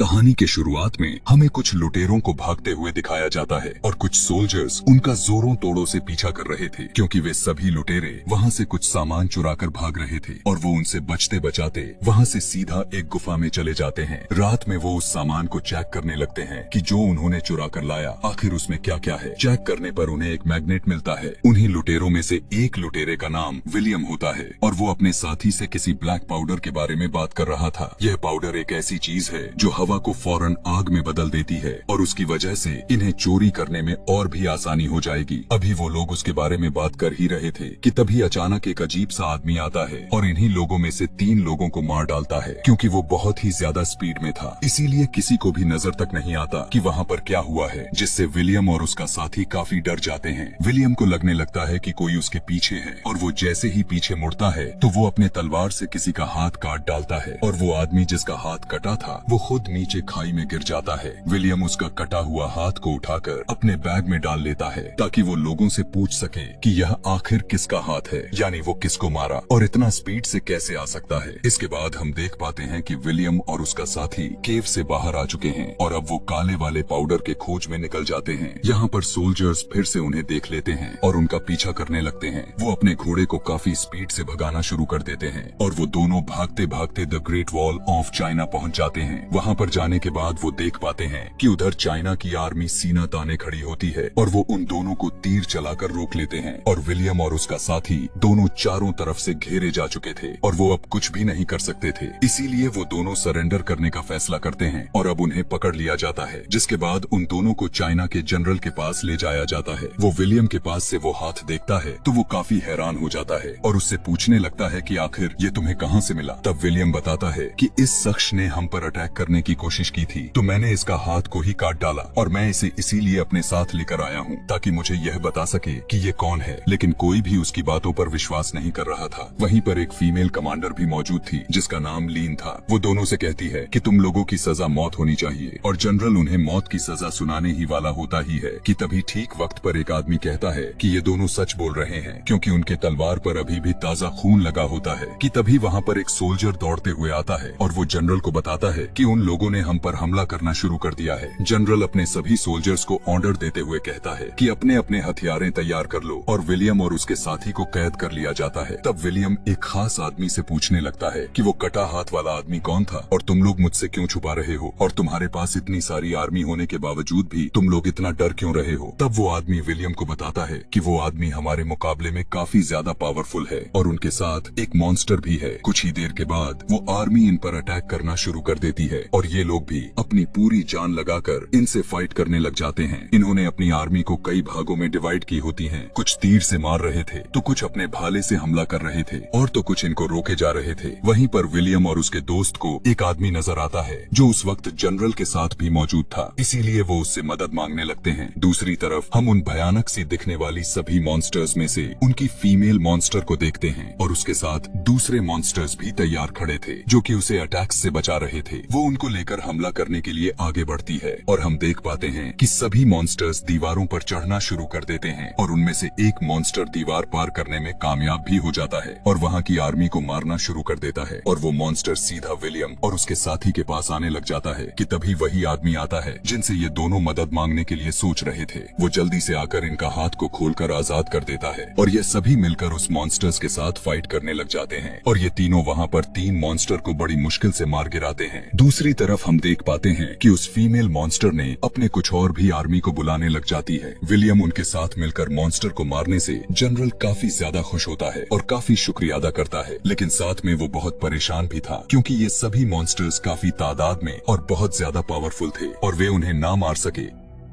कहानी के शुरुआत में हमें कुछ लुटेरों को भागते हुए दिखाया जाता है और कुछ सोल्जर्स उनका जोरों तोड़ों से पीछा कर रहे थे, क्योंकि वे सभी लुटेरे वहां से कुछ सामान चुरा कर भाग रहे थे और वो उनसे बचते बचाते वहां से सीधा एक गुफा में चले जाते हैं। रात में वो उस सामान को चेक करने लगते हैं कि जो उन्होंने चुरा कर लाया आखिर उसमें क्या क्या है। चेक करने पर उन्हें एक मैग्नेट मिलता है। उन्हीं लुटेरों में से एक लुटेरे का नाम विलियम होता है और वो अपने साथी से किसी ब्लैक पाउडर के बारे में बात कर रहा था। यह पाउडर एक ऐसी चीज है जो हवा को फौरन आग में बदल देती है और उसकी वजह से इन्हें चोरी करने में और भी आसानी हो जाएगी। अभी वो लोग उसके बारे में बात कर ही रहे थे कि तभी अचानक एक अजीब सा आदमी आता है और इन्हीं लोगों में से 3 लोगों को मार डालता है। क्योंकि वो बहुत ही ज्यादा स्पीड में था, इसीलिए किसी को भी नजर तक नहीं आता कि वहाँ पर क्या हुआ है, जिससे विलियम और उसका साथी काफी डर जाते हैं। विलियम को लगने लगता है कि कोई उसके पीछे है और वो जैसे ही पीछे मुड़ता है तो वो अपने तलवार से किसी का हाथ काट डालता है और वो आदमी जिसका हाथ कटा था वो खुद नीचे खाई में गिर जाता है। विलियम उसका कटा हुआ हाथ को उठाकर अपने बैग में डाल लेता है ताकि वो लोगों से पूछ सके कि यह आखिर किसका हाथ है, यानी वो किसको मारा और इतना स्पीड से कैसे आ सकता है। इसके बाद हम देख पाते हैं कि विलियम और उसका साथी केव से बाहर आ चुके हैं और अब वो काले वाले पाउडर के खोज में निकल जाते हैं। यहाँ पर सोल्जर्स फिर से उन्हें देख लेते हैं और उनका पीछा करने लगते हैं। वो अपने घोड़े को काफी स्पीड से भगाना शुरू कर देते हैं और वो दोनों भागते भागते the great wall of China पहुँच जाते हैं। वहाँ पर जाने के बाद वो देख पाते हैं कि उधर चाइना की आर्मी सीना ताने खड़ी होती है और वो उन दोनों को तीर चलाकर रोक लेते हैं और विलियम और उसका साथी दोनों चारों तरफ से घेरे जा चुके थे और वो अब कुछ भी नहीं कर सकते थे। इसीलिए वो दोनों सरेंडर करने का फैसला करते हैं और अब उन्हें पकड़ लिया जाता है, जिसके बाद उन दोनों को चाइना के जनरल के पास ले जाया जाता है। वो विलियम के पास से वो हाथ देखता है तो वो काफी हैरान हो जाता है और उससे पूछने लगता है कि आखिर ये तुम्हें कहाँ से मिला। तब विलियम बताता है कि इस शख्स ने हम पर अटैक करने की कोशिश की थी तो मैंने इसका हाथ को ही काट डाला और मैं इसे इसीलिए अपने साथ लेकर आया हूँ ताकि मुझे यह बता सके कि ये कौन है। लेकिन कोई भी उसकी बातों पर विश्वास नहीं कर रहा था। वहीं पर एक फीमेल कमांडर भी मौजूद थी जिसका नाम लीन था। वो दोनों से कहती है कि तुम लोगों की सजा मौत होनी चाहिए और जनरल उन्हें मौत की सजा सुनाने ही वाला होता ही है कि तभी ठीक वक्त पर एक आदमी कहता है कि ये दोनों सच बोल रहे हैं, क्योंकि उनके तलवार पर अभी भी ताजा खून लगा होता है। कि तभी वहाँ पर एक सोल्जर दौड़ते हुए आता है और वो जनरल को बताता है कि उन लोगों ने हम पर हमला करना शुरू कर दिया है। जनरल अपने सभी सोल्जर्स को ऑर्डर देते हुए कहता है कि अपने अपने हथियारें तैयार कर लो और विलियम और उसके साथी को कैद कर लिया जाता है। तब विलियम एक खास आदमी से पूछने लगता है कि वो कटा हाथ वाला आदमी कौन था और तुम लोग मुझसे क्यों छुपा रहे हो और तुम्हारे पास इतनी सारी आर्मी होने के बावजूद भी तुम लोग इतना डर क्यों रहे हो। तब वो आदमी विलियम को बताता है कि वो आदमी हमारे मुकाबले में काफी ज्यादा पावरफुल है और उनके साथ एक मॉन्स्टर भी है। कुछ ही देर के बाद वो आर्मी इन पर अटैक करना शुरू कर देती है और ये लोग भी अपनी पूरी जान लगाकर इनसे फाइट करने लग जाते हैं। इन्होंने अपनी आर्मी को कई भागों में डिवाइड की होती हैं। कुछ तीर से मार रहे थे तो कुछ अपने भाले से हमला कर रहे थे और तो कुछ इनको रोके जा रहे थे। वहीं पर विलियम और उसके दोस्त को एक आदमी नजर आता है जो उस वक्त जनरल के साथ भी मौजूद था, इसीलिए वो उससे मदद मांगने लगते हैं। दूसरी तरफ हम उन भयानक सी दिखने वाली सभी मॉन्स्टर्स में से उनकी फीमेल मॉन्स्टर को देखते हैं और उसके साथ दूसरे मॉन्स्टर्स भी तैयार खड़े थे जो कि उसे अटैक से बचा रहे थे। वो उनको लेकर हमला करने के लिए आगे बढ़ती है और हम देख पाते हैं कि सभी मॉन्स्टर्स दीवारों पर चढ़ना शुरू कर देते हैं और उनमें से एक मॉन्स्टर दीवार पार करने में कामयाब भी हो जाता है और वहाँ की आर्मी को मारना शुरू कर देता है और वो मॉन्स्टर सीधा विलियम और उसके साथी के पास आने लग जाता है कि तभी वही आदमी आता है जिनसे ये दोनों मदद मांगने के लिए सोच रहे थे। वो जल्दी से आकर इनका हाथ को खोलकर आजाद कर देता है और ये सभी मिलकर उस मॉन्स्टर्स के साथ फाइट करने लग जाते हैं और ये तीनों वहाँ पर 3 मॉन्स्टर को बड़ी मुश्किल से मार गिराते हैं। दूसरी तरफ हम देख पाते हैं कि उस फीमेल मॉन्स्टर ने अपने कुछ और भी आर्मी को बुलाने लग जाती है। विलियम उनके साथ मिलकर मॉन्स्टर को मारने से जनरल काफी ज्यादा खुश होता है और काफी शुक्रिया अदा करता है, लेकिन साथ में वो बहुत परेशान भी था क्योंकि ये सभी मॉन्स्टर्स काफी तादाद में और बहुत ज्यादा पावरफुल थे और वे उन्हें ना मार सके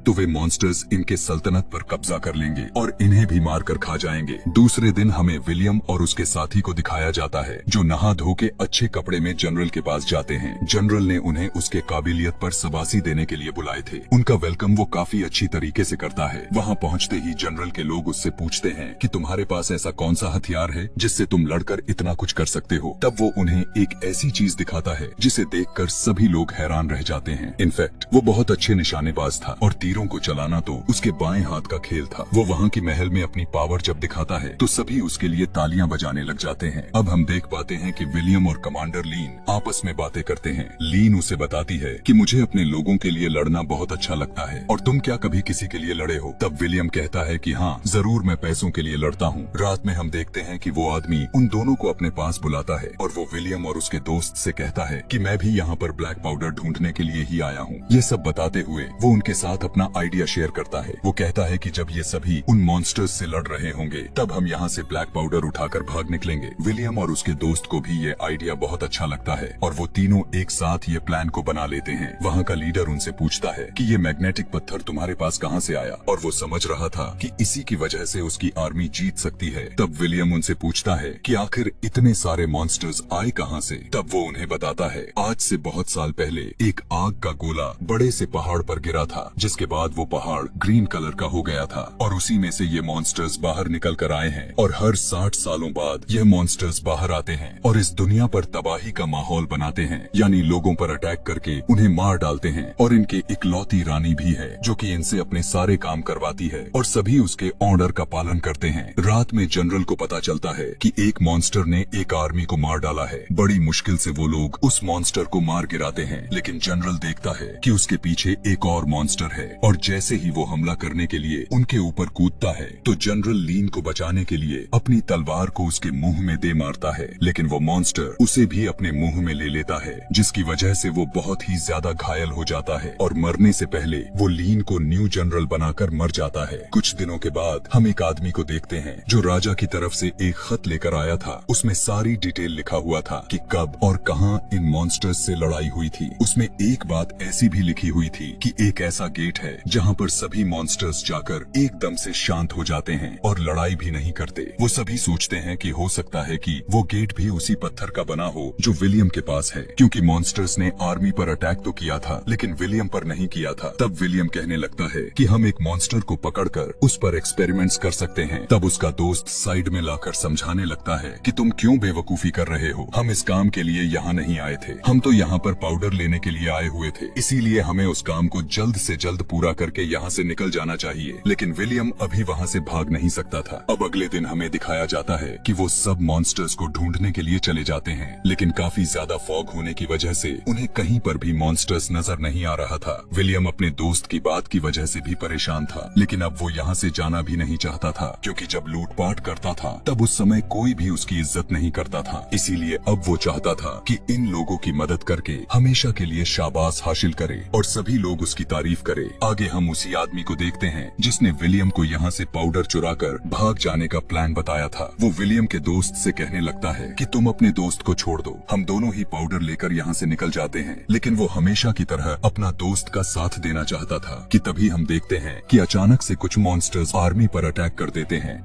तो वे मॉन्स्टर्स इनके सल्तनत पर कब्जा कर लेंगे और इन्हें भी मारकर खा जाएंगे। दूसरे दिन हमें विलियम और उसके साथी को दिखाया जाता है जो नहा धो के अच्छे कपड़े में जनरल के पास जाते हैं। जनरल ने उन्हें उसके काबिलियत पर शाबाशी देने के लिए बुलाए थे। उनका वेलकम वो काफी अच्छी तरीके से करता है। वहाँ पहुँचते ही जनरल के लोग उससे पूछते हैं कि तुम्हारे पास ऐसा कौन सा हथियार है जिससे तुम लड़कर इतना कुछ कर सकते हो। तब वो उन्हें एक ऐसी चीज दिखाता है जिसे देखकर सभी लोग हैरान रह जाते हैं। इनफैक्ट वो बहुत अच्छे निशानेबाज था और तीर तीरों को चलाना तो उसके बाएं हाथ का खेल था। वो वहाँ की महल में अपनी पावर जब दिखाता है तो सभी उसके लिए तालियां बजाने लग जाते हैं। अब हम देख पाते हैं कि विलियम और कमांडर लीन आपस में बातें करते हैं। लीन उसे बताती है कि मुझे अपने लोगों के लिए लड़ना बहुत अच्छा लगता है, और तुम क्या कभी किसी के लिए लड़े हो? तब विलियम कहता है कि हाँ जरूर, मैं पैसों के लिए लड़ता हूँ। रात में हम देखते हैं कि वो आदमी उन दोनों को अपने पास बुलाता है और वो विलियम और उसके दोस्त से कहता है कि मैं भी यहाँ पर ब्लैक पाउडर ढूंढने के लिए ही आया हूँ। ये सब बताते हुए वो उनके साथ अपना आइडिया शेयर करता है। वो कहता है कि जब ये सभी उन मॉन्स्टर्स से लड़ रहे होंगे तब हम यहाँ से ब्लैक पाउडर उठाकर भाग निकलेंगे। विलियम और उसके दोस्त को भी ये आइडिया बहुत अच्छा लगता है और वो तीनों एक साथ ये प्लान को बना लेते हैं। वहाँ का लीडर उनसे पूछता है कि ये मैग्नेटिक पत्थर तुम्हारे पास कहाँ से आया, और वो समझ रहा था कि इसी की वजह से उसकी आर्मी जीत सकती है। तब विलियम उनसे पूछता है कि आखिर इतने सारे मॉन्स्टर्स आए कहाँ से? तब वो उन्हें बताता है आज से बहुत साल पहले एक आग का गोला बड़े से पहाड़ पर गिरा था, जिसके बाद वो पहाड़ ग्रीन कलर का हो गया था और उसी में से ये मॉन्स्टर्स बाहर निकल कर आए हैं, और हर 60 सालों बाद ये मॉन्स्टर्स बाहर आते हैं और इस दुनिया पर तबाही का माहौल बनाते हैं, यानी लोगों पर अटैक करके उन्हें मार डालते हैं। और इनके इकलौती रानी भी है जो कि इनसे अपने सारे काम करवाती है और सभी उसके ऑर्डर का पालन करते हैं। रात में जनरल को पता चलता है कि एक मॉन्स्टर ने एक आर्मी को मार डाला है। बड़ी मुश्किल से वो लोग उस मॉन्स्टर को मार गिराते हैं, लेकिन जनरल देखता है कि उसके पीछे एक और मॉन्स्टर है, और जैसे ही वो हमला करने के लिए उनके ऊपर कूदता है तो जनरल लीन को बचाने के लिए अपनी तलवार को उसके मुंह में दे मारता है, लेकिन वो मॉन्स्टर उसे भी अपने मुंह में ले लेता है, जिसकी वजह से वो बहुत ही ज्यादा घायल हो जाता है और मरने से पहले वो लीन को न्यू जनरल बनाकर मर जाता है। कुछ दिनों के बाद हम एक आदमी को देखते हैं जो राजा की तरफ से एक खत लेकर आया था। उसमें सारी डिटेल लिखा हुआ था कि कब और कहां इन मॉन्स्टर्स से लड़ाई हुई थी। उसमें एक बात ऐसी भी लिखी हुई थी कि एक ऐसा गेट है जहां पर सभी मॉन्स्टर्स जाकर एकदम से शांत हो जाते हैं और लड़ाई भी नहीं करते। वो सभी सोचते हैं कि हो सकता है कि वो गेट भी उसी पत्थर का बना हो जो विलियम के पास है, क्योंकि मॉन्स्टर्स ने आर्मी पर अटैक तो किया था लेकिन विलियम पर नहीं किया था। तब विलियम कहने लगता है कि हम एक मॉन्स्टर को पकड़कर उस पर एक्सपेरिमेंट्स कर सकते हैं। तब उसका दोस्त साइड में लाकर समझाने लगता है कि तुम क्यों बेवकूफी कर रहे हो, हम इस काम के लिए यहाँ नहीं आए थे, हम तो यहाँ पर पाउडर लेने के लिए आए हुए थे, इसीलिए हमें उस काम को जल्द से जल्द पूरा करके यहाँ से निकल जाना चाहिए। लेकिन विलियम अभी वहाँ से भाग नहीं सकता था। अब अगले दिन हमें दिखाया जाता है कि वो सब मॉन्स्टर्स को ढूंढने के लिए चले जाते हैं, लेकिन काफी ज्यादा फॉग होने की वजह से उन्हें कहीं पर भी मॉन्स्टर्स नजर नहीं आ रहा था। विलियम अपने दोस्त की बात की वजह से भी परेशान था, लेकिन अब वो यहाँ से जाना भी नहीं चाहता था, क्योंकि जब लूटपाट करता था तब उस समय कोई भी उसकी इज्जत नहीं करता था। इसीलिए अब वो चाहता था कि इन लोगों की मदद करके हमेशा के लिए शाबाश हासिल करे और सभी लोग उसकी तारीफ करे। आगे हम उसी आदमी को देखते हैं जिसने विलियम को यहाँ से पाउडर चुराकर भाग जाने का प्लान बताया था। वो विलियम के दोस्त से कहने लगता है कि तुम अपने दोस्त को छोड़ दो, हम दोनों ही पाउडर लेकर यहाँ से निकल जाते हैं। लेकिन वो हमेशा की तरह अपना दोस्त का साथ देना चाहता था कि तभी हम देखते हैं कि अचानक से कुछ मॉन्स्टर्स आर्मी पर अटैक कर देते हैं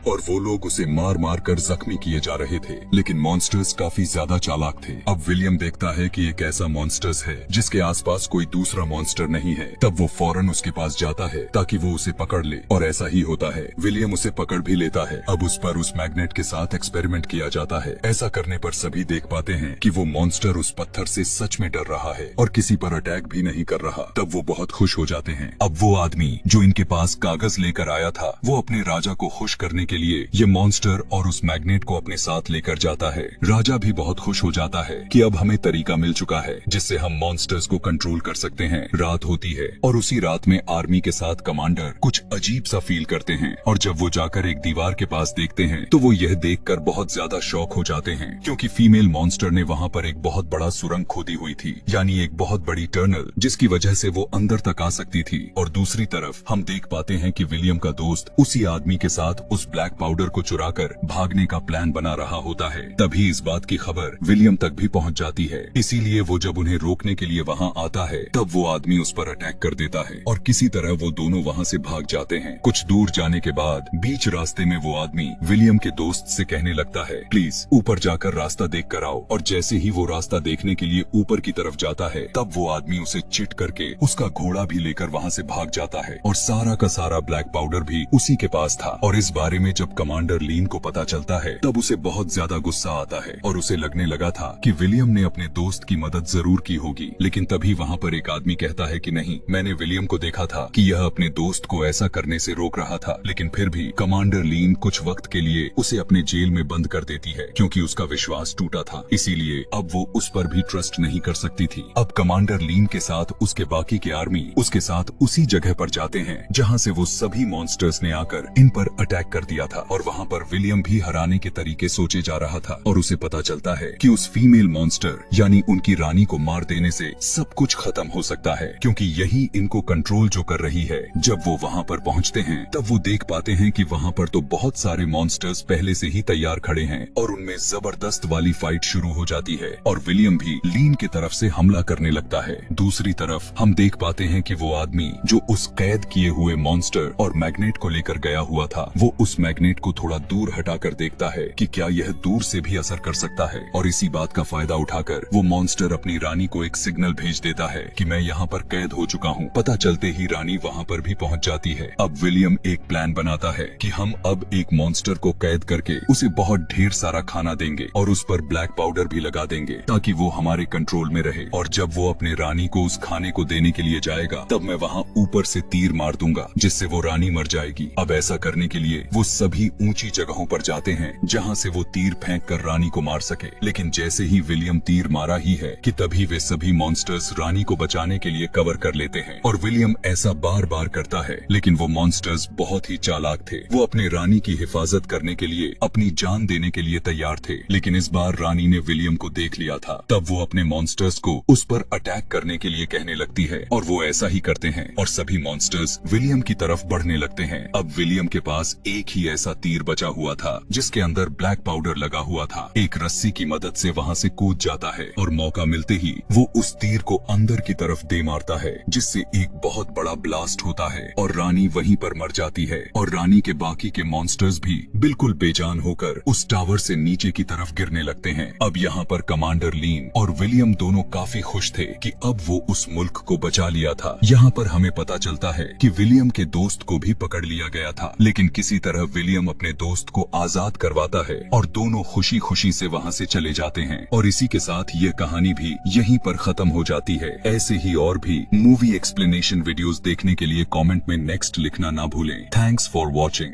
और वो लोग उसे मार मार कर जख्मी किए जा रहे थे, लेकिन मॉन्स्टर्स काफी ज्यादा चालाक थे। अब विलियम देखता है कि एक ऐसा मॉन्स्टर्स है जिसके आसपास कोई दूसरा मॉन्स्टर नहीं है। तब वो फौरन उसके पास जाता है ताकि वो उसे पकड़ ले, और ऐसा ही होता है, विलियम उसे पकड़ भी लेता है। अब उस पर उस मैग्नेट के साथ एक्सपेरिमेंट किया जाता है। ऐसा करने पर सभी देख पाते हैं कि वो मॉन्स्टर उस पत्थर से सच में डर रहा है और किसी पर अटैक भी नहीं कर रहा। तब वो बहुत खुश हो जाते हैं। अब वो आदमी जो इनके पास कागज लेकर आया था वो अपने राजा को खुश करने के लिए ये मॉन्स्टर और उस मैग्नेट को अपने साथ लेकर जाता है। राजा भी बहुत खुश हो जाता है कि अब हमें तरीका मिल चुका है जिससे हम मॉन्स्टर्स को कंट्रोल कर सकते हैं। रात होती है और उसी रात में आर्मी के साथ कमांडर कुछ अजीब सा फील करते हैं, और जब वो जाकर एक दीवार के पास देखते हैं तो वो यह देखकर बहुत ज्यादा शॉक हो जाते हैं, क्योंकि फीमेल मॉन्स्टर ने वहाँ पर एक बहुत बड़ा सुरंग खोदी हुई थी, यानी एक बहुत बड़ी टनल, जिसकी वजह से वो अंदर तक आ सकती थी। और दूसरी तरफ हम देख पाते हैं कि विलियम का दोस्त उसी आदमी के साथ उस ब्लैक पाउडर को चुराकर भागने का प्लान बना रहा होता है। तभी इस बात की खबर विलियम तक भी पहुंच जाती है, इसीलिए वो जब उन्हें रोकने के लिए वहां आता है तब वो आदमी उस पर अटैक कर देता है और किसी तरह वो दोनों वहां से भाग जाते हैं। कुछ दूर जाने के बाद बीच रास्ते में वो आदमी विलियम के दोस्त से कहने लगता है, प्लीज ऊपर जाकर रास्ता देख कर आओ। और जैसे ही वो रास्ता देखने के लिए ऊपर की तरफ जाता है तब वो आदमी उसे चिट करके उसका घोड़ा भी लेकर वहाँ से भाग जाता है, और सारा का सारा ब्लैक पाउडर भी उसी के पास था। और इस बारे में जब कमांडर लीन को पता चलता है तब उसे बहुत ज्यादा गुस्सा आता है और उसे लगने लगा था कि विलियम ने अपने दोस्त की मदद जरूर की होगी। लेकिन तभी वहाँ पर एक आदमी कहता है कि नहीं, मैंने विलियम को देखा था कि यह अपने दोस्त को ऐसा करने से रोक रहा था। लेकिन फिर भी कमांडर लीन कुछ वक्त के लिए उसे अपने जेल में बंद कर देती है क्योंकि उसका विश्वास टूटा था, इसीलिए अब वो उस पर भी ट्रस्ट नहीं कर सकती थी। अब कमांडर लीन के साथ उसके बाकी के आर्मी उसके साथ उसी जगह पर जाते हैं जहाँ से वो सभी मॉन्स्टर्स ने आकर इन पर अटैक कर दिया था और वहाँ पर विलियम भी हराने के तरीके सोचे जा रहा था। और उसे पता चलता है कि उस फीमेल मॉन्स्टर यानी उनकी रानी को मार देने से सब कुछ खत्म हो सकता है, क्योंकि यही इनको कंट्रोल जो कर रही है। जब वो वहाँ पर पहुँचते हैं तब वो देख पाते हैं कि वहाँ पर तो बहुत सारे मॉन्स्टर्स पहले से ही तैयार खड़े हैं और उनमें जबरदस्त वाली फाइट शुरू हो जाती है और विलियम भी लीन की तरफ से हमला करने लगता है। दूसरी तरफ हम देख पाते हैं कि वो आदमी जो उस कैद किए हुए मॉन्स्टर और मैग्नेट को लेकर गया हुआ था, वो उस मैग्नेट को थोड़ा दूर हटाकर देखता है कि क्या यह दूर से भी असर कर सकता है। और इसी बात का फायदा उठाकर वो मॉन्स्टर अपनी रानी को एक सिग्नल भेज देता है कि मैं यहाँ पर कैद हो चुका हूँ। पता चलते ही रानी वहाँ पर भी पहुँच जाती है। अब विलियम एक प्लान बनाता है कि हम अब एक मॉन्स्टर को कैद करके उसे बहुत ढेर सारा खाना देंगे और उस पर ब्लैक पाउडर भी लगा देंगे ताकि वो हमारे कंट्रोल में रहे। और जब वो अपने रानी को उस खाने को देने के लिए जाएगा तब मैं वहाँ ऊपर से तीर मार दूंगा जिससे वो रानी मर जाएगी। अब ऐसा करने के लिए वो सभी ऊंची जगहों पर जाते हैं जहाँ से वो तीर फेंक कर रानी को मार सके। लेकिन जैसे ही विलियम तीर मारा ही है कि तभी वे सभी मॉन्स्टर्स रानी को बचाने के लिए कवर कर लेते हैं। और विलियम ऐसा बार बार करता है, लेकिन वो मॉन्स्टर्स बहुत ही चालाक थे। वो अपने रानी की हिफाजत करने के लिए अपनी जान देने के लिए तैयार थे। लेकिन इस बार रानी ने विलियम को देख लिया था। तब वो अपने मॉन्स्टर्स को उस पर अटैक करने के लिए कहने लगती है और वो ऐसा ही करते हैं और सभी मॉन्स्टर्स विलियम की तरफ बढ़ने लगते हैं। अब विलियम के पास एक ही ऐसा तीर बचा हुआ था जिसके अंदर ब्लैक पाउडर लगा हुआ था। एक रस्सी की मदद से वहाँ से कूद जाता है और मौका मिलते ही वो उस तीर को अंदर की तरफ दे मारता है जिससे एक बहुत बड़ा ब्लास्ट होता है और रानी वहीं पर मर जाती है। और रानी के बाकी के मॉन्स्टर्स भी बिल्कुल बेजान होकर उस टावर से नीचे की तरफ गिरने लगते हैं। अब यहाँ पर कमांडर लीन और विलियम दोनों काफी खुश थे कि अब वो उस मुल्क को बचा लिया था। यहाँ पर हमें पता चलता है कि विलियम के दोस्त को भी पकड़ लिया गया था, लेकिन किसी तरह विलियम अपने दोस्त को आजाद करवाता है और दोनों खुशी खुशी से वहाँ से चले जाते हैं। और इसी के साथ ये कहानी भी यहीं पर खत्म हो जाती है। ऐसे ही और भी मूवी एक्सप्लेनेशन वीडियोस देखने के लिए कमेंट में नेक्स्ट लिखना ना भूलें। Thanks for watching.